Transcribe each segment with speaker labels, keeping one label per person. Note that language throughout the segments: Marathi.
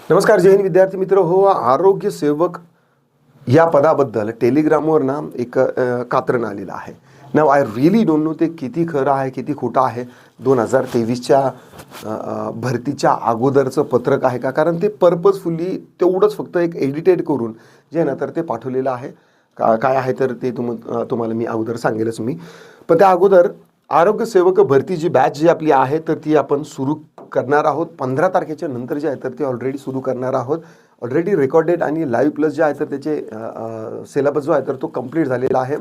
Speaker 1: नमस्कार जय हिंद विद्यार्थी मित्र हो. आरोग्य सेवक या पदाबद्दल टेलिग्रामवर ना एक कात्रण आलेलं आहे. नाव आय रिअली डोंट नो ते किती खरं आहे किती खोटं आहे. 2023च्या भरतीच्या अगोदरचं पत्रक आहे का, कारण ते पर्पजफुली तेवढंच फक्त एक एडिटेड करून जे ना तर ते पाठवलेलं आहे. काय आहे तर ते तुम्हाला मी अगोदर सांगेलच मी. पण त्या अगोदर आरोग्य सेवक भरती जी बॅच जी आपली आहे तर ती आपण सुरू करणार आहोत. 15 तारखेच्या नंतर जे आहे तर ते ऑलरेडी सुरू करणार आहोत. ऑलरेडी रेकॉर्डेड आणि लाईव्ह प्लस जे आहे तर त्याचे सिलेबस जो आहे तर तो कंप्लीट झालेला आहे.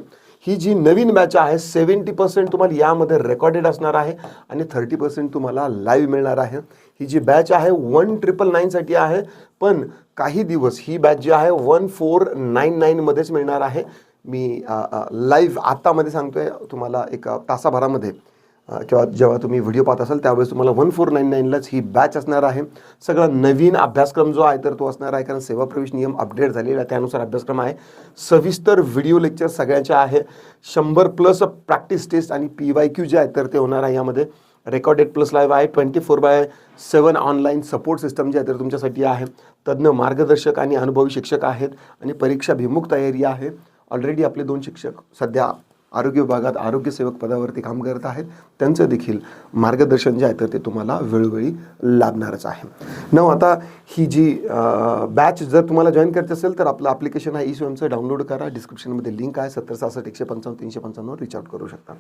Speaker 1: ही जी नवीन बॅच आहे 70% तुम्हाला यामध्ये रेकॉर्डेड असणार आहे आणि 30% तुम्हाला लाईव्ह मिळणार आहे. ही जी बॅच आहे 1999 साठी आहे, पण काही दिवस ही बॅच जी आहे 1499 मध्येच मिळणार आहे. मी लाईव्ह आत्तामध्ये सांगतोय तुम्हाला एक तासाभरामध्ये किंवा जेव्हा तुम्ही व्हिडिओ पाहत असाल त्यावेळेस तुम्हाला 1499लाच ही बॅच असणार आहे. सगळा नवीन अभ्यासक्रम जो आहे तर तो असणार आहे, कारण सेवा प्रवेश नियम अपडेट झालेला आहे त्यानुसार अभ्यासक्रम आहे. सविस्तर व्हिडिओ लेक्चर सगळ्यांचे आहे. 100+ प्रॅक्टिस टेस्ट आणि PYQ जे आहे तर ते होणार आहे. यामध्ये रेकॉर्डेड प्लस लाईव्ह आहे. 24/7 ऑनलाईन सपोर्ट सिस्टम जे आहे तर तुमच्यासाठी आहे. तज्ज्ञ मार्गदर्शक आणि अनुभवी शिक्षक आहेत आणि परीक्षाभिमुख तयारी आहे. ऑलरेडी आपले 2 शिक्षक सध्या आरोग्य विभागात आरोग्य सेवक पदावरती काम करत आहेत. त्यांचं देखील मार्गदर्शन जे आहे तर ते तुम्हाला वेळोवेळी लाभणारच आहे. आता ही जी बॅच जर तुम्हाला जॉईन करायची असेल तर आपलं ॲप्लिकेशन आहे ई-स्वयंचं डाउनलोड करा. डिस्क्रिप्शनमध्ये लिंक आहे. 7066-155-355 रीच आउट करू शकता.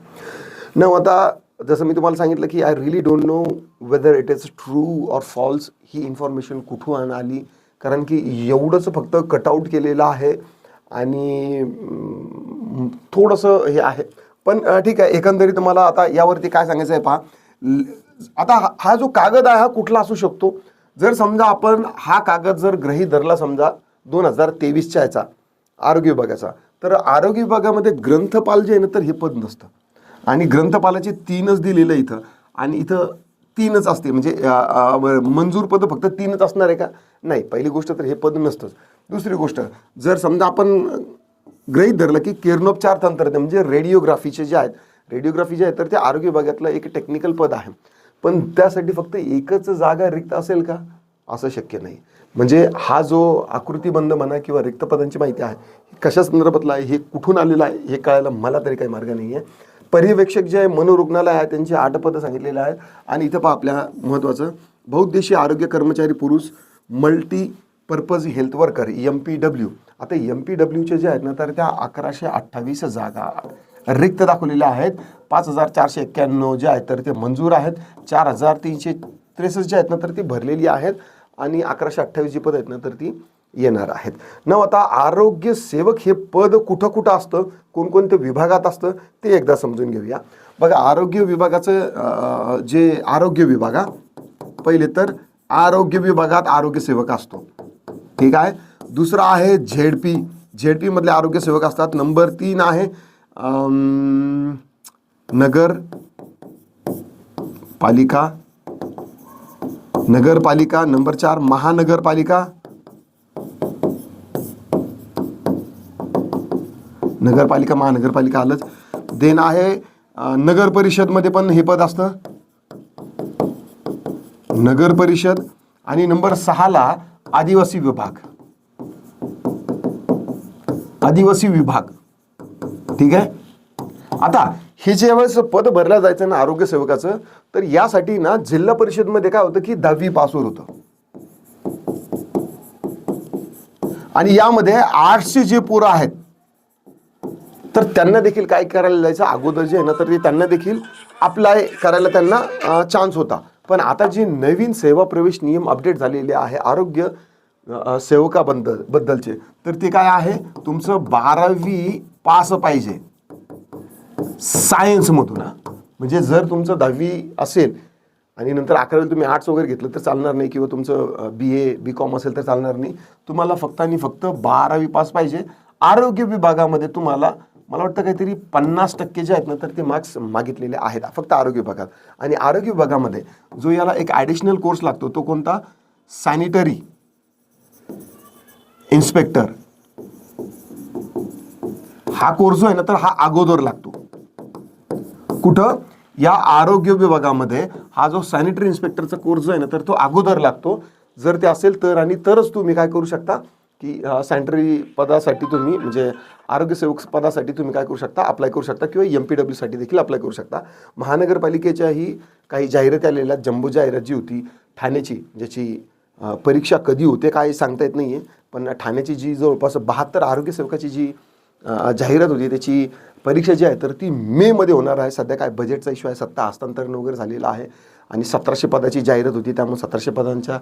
Speaker 1: आता जसं मी तुम्हाला सांगितलं की I really don't know whether it is true or false. ही इन्फॉर्मेशन कुठून आली, कारण की एवढंच फक्त कटआउट केलेलं आहे आणि थोडंसं हे आहे. पण ठीक आहे, एकंदरीत तुम्हाला आता यावरती काय सांगायचं आहे पहा. आता हा जो कागद आहे हा कुठला असू शकतो. जर समजा आपण हा कागद जर गृहीत धरला समजा 2023च्या याचा आरोग्य विभागाचा, तर आरोग्य विभागामध्ये ग्रंथपाल जे आहे ना तर हे पद नसतं आणि ग्रंथपालाचे 3च दिलेलं इथं आणि इथं 3च असते. म्हणजे मंजूर पद फक्त 3च असणार आहे का? नाही. पहिली गोष्ट तर हे पद नसतंच. दुसरी गोष्ट, जर समजा आपण गृहीत धरलं की किरणोपचार तंत्रज्ञ म्हणजे रेडिओग्राफीचे जे आहेत, रेडिओग्राफी जे आहे तर ते आरोग्य विभागातलं एक टेक्निकल पद आहे. पण त्यासाठी फक्त एकच जागा रिक्त असेल का? असं शक्य नाही. म्हणजे हा जो आकृतीबंध म्हणा किंवा रिक्त पदांची माहिती आहे कशा संदर्भातला आहे, हे कुठून आलेलं आहे हे कळायला मला तरी काही मार्ग नाही आहे. पर्यवेक्षक जे आहे मनोरुग्णालय आहे त्यांची 8 पदं सांगितलेलं आहे. आणि इथं पहा आपल्या महत्त्वाचं बहुउद्देशीय आरोग्य कर्मचारी पुरुष मल्टीपर्पज हेल्थ वर्कर MPW. आता MPWचे जे आहेत ना तर त्या 1128 जागा रिक्त दाखवलेल्या आहेत. 5491 जे आहेत तर ते मंजूर आहेत. 4363 जे आहेत ना तर ती भरलेली आहेत आणि 1128 जी पद आहेत ना तर ती येणार आहेत. आता आरोग्य सेवक हे पद कुठं कुठं असतं, कोणकोणत्या विभागात असतं ते एकदा समजून घेऊया. बघा, आरोग्य विभागाचं जे आरोग्य विभाग, पहिले तर आरोग्य विभागात आरोग्य सेवक असतो, ठीक आहे. दुसरा आहे झेडपी मधले आरोग्य सेवक असतात. नंबर 3 आहे नगरपालिका. नंबर 4 महानगरपालिका. महानगरपालिका आलंच. देन आहे नगर परिषद मध्ये पण हे पद असतं, नगर परिषद. आणि नंबर 6ला आदिवासी विभाग, ठीक आहे. आता हे ज्यावेळेस पद भरलं जायचं ना आरोग्य सेवकाचं, तर यासाठी ना जिल्हा परिषद मध्ये काय होतं की 10वी पासवर होतं आणि यामध्ये आर्ट्सचे जे पोरं आहेत तर त्यांना देखील काय करायला जायचं, अगोदर जे आहे ना तर ते त्यांना देखील अप्लाय करायला त्यांना चान्स होता. पण आता जे नवीन सेवा प्रवेश नियम अपडेट झालेले आहे आरोग्य सेवकाबद्दलचे, तर ते काय आहे, तुमचं 12वी पास पाहिजे सायन्समधून. म्हणजे जर तुमचं 10वी असेल आणि नंतर 11वी तुम्ही आर्ट्स वगैरे घेतलं तर चालणार नाही, किंवा तुमचं BA BCom असेल तर चालणार नाही. तुम्हाला फक्त आणि फक्त 12वी पास पाहिजे. आरोग्य विभागामध्ये तुम्हाला मला वाटतं काहीतरी 50% जे आहेत ना तर ते मार्क्स मागितलेले आहेत फक्त आरोग्य विभागात. आणि आरोग्य विभागामध्ये जो याला एक ॲडिशनल कोर्स लागतो तो कोणता, सॅनिटरी इन्स्पेक्टर. हा कोर्स जो आहे ना तर हा अगोदर लागतो. कुठं, या आरोग्य विभागामध्ये हा जो सॅनिटरी इन्स्पेक्टरचा कोर्स जो आहे ना तर तो अगोदर लागतो. जर ते असेल तर आणि तरच तुम्ही काय करू शकता की सॅनिटरी पदासाठी तुम्ही म्हणजे आरोग्यसेवक पदासाठी तुम्ही काय करू शकता, अप्लाय करू शकता किंवा MPWसाठी देखील अप्लाय करू शकता. महानगरपालिकेच्याही काही जाहिराती आलेल्या, जम्बो जाहिरात जी होती ठाण्याची, ज्याची परीक्षा कधी होते काय सांगता येत नाही आहे, पण ठाण्याची जी जवळपास 72 आरोग्यसेवकाची जी जाहिरात होती त्याची परीक्षा जी आहे तर ती मेमध्ये होणार आहे. सध्या काय बजेटचा इश्यू आहे, सत्ता हस्तांतरण वगैरे झालेलं आहे आणि 1700 पदाची जाहिरात होती, त्यामुळे 1700 पदांच्या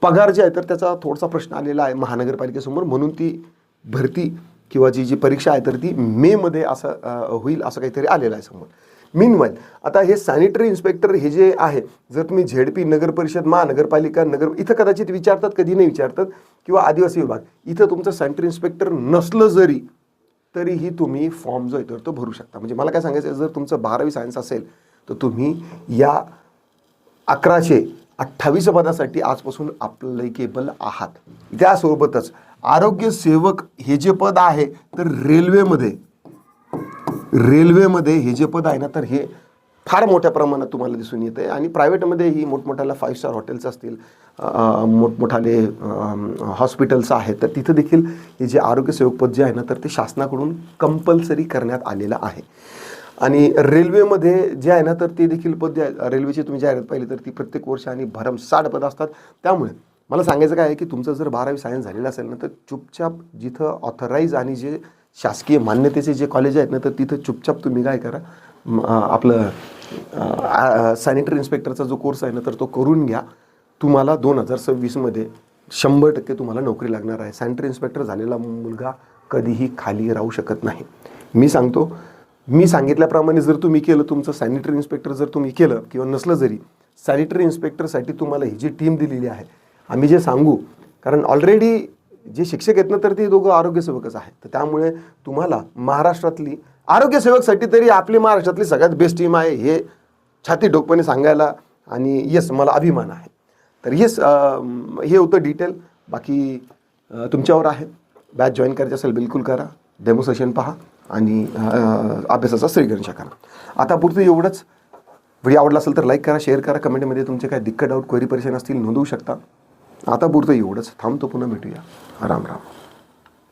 Speaker 1: पगार जे आहे तर त्याचा थोडासा प्रश्न आलेला आहे महानगरपालिकेसमोर, म्हणून ती भरती किंवा जी परीक्षा आहे तर ती मेमध्ये असं होईल असं काहीतरी आलेलं आहे समोर. मीनवाईल आता हे सॅनिटरी इन्स्पेक्टर हे जे आहे, जर तुम्ही ZP, नगर परिषद, महानगरपालिका, नगर इथं कदाचित विचारतात, कधी नाही विचारतात, किंवा आदिवासी विभाग इथं तुमचं सॅनिटरी इन्स्पेक्टर नसलं जरी तरीही तुम्ही फॉर्म जो आहे तर तो भरू शकता. म्हणजे मला काय सांगायचं आहे, जर तुमचं 12वी सायन्स असेल तर तुम्ही या 1128 पदासाठी आजपासून अप्लायकेबल आहात. त्यासोबतच आरोग्य सेवक हे जे पद आहे तर रेल्वेमध्ये हे जे पद आहे ना तर हे फार मोठ्या प्रमाणात तुम्हाला दिसून येते आणि प्रायव्हेटमध्येही मोठमोठ्याला 5 स्टार हॉटेल्स असतील, मोठमोठाले हॉस्पिटल्स आहेत तर तिथं देखील हे जे आरोग्यसेवक पद जे आहे ना तर ते शासनाकडून कंपल्सरी करण्यात आलेलं आहे. आणि रेल्वेमध्ये जे आहे ना तर ते देखील पद रेल्वेची तुम्ही जाहिरात पाहिली तर ती प्रत्येक वर्ष आणि भरमसाठ पद असतात. त्यामुळे मला सांगायचं काय आहे की तुमचं जर 12वी सायन्स झालेलं असेल ना तर चुपचाप जिथं ऑथराईज आणि जे शासकीय मान्यतेचे जे कॉलेज आहेत ना तर तिथं चुपचाप तुम्ही काय करा, आपलं सॅनिटरी इन्स्पेक्टरचा जो कोर्स आहे ना तर तो करून घ्या. तुम्हाला 2026मध्ये 100% तुम्हाला नोकरी लागणार आहे. सॅनिटरी इन्स्पेक्टर झालेला मुलगा कधीही खाली राहू शकत नाही. मी सांगतो, मी सांगितल्याप्रमाणे जर तुम्ही केलं, तुमचं सॅनिटरी इन्स्पेक्टर जर तुम्ही केलं किंवा नसलं जरी, सॅनिटरी इन्स्पेक्टरसाठी तुम्हाला ही जी टीम दिलेली आहे आम्ही जे सांगू, कारण ऑलरेडी जे शिक्षक आहेत ना तर ते दोघं आरोग्यसेवकच आहेत, तर त्यामुळे तुम्हाला महाराष्ट्रातली आरोग्यसेवकसाठी तरी आपली महाराष्ट्रातली सगळ्यात बेस्ट टीम आहे हे छाती ठोकपणे सांगायला आणि येस मला अभिमान आहे. तर येस हे होतं डिटेल. बाकी तुमच्यावर आहे. बॅच जॉईन करायची असेल बिलकुल करा, डेमो सेशन पहा आणि अभ्यासाचा श्रीगणेशा करा. आता पुरतं एवढंच. व्हिडिओ आवडला असेल तर लाईक करा, शेअर करा, कमेंटमध्ये तुमचे काय दिक्कत, डाऊट, क्वेरी, परेशान असतील नोंदवू शकता. आता पुरतं एवढंच. थांबतो, पुन्हा भेटूया. राम राम.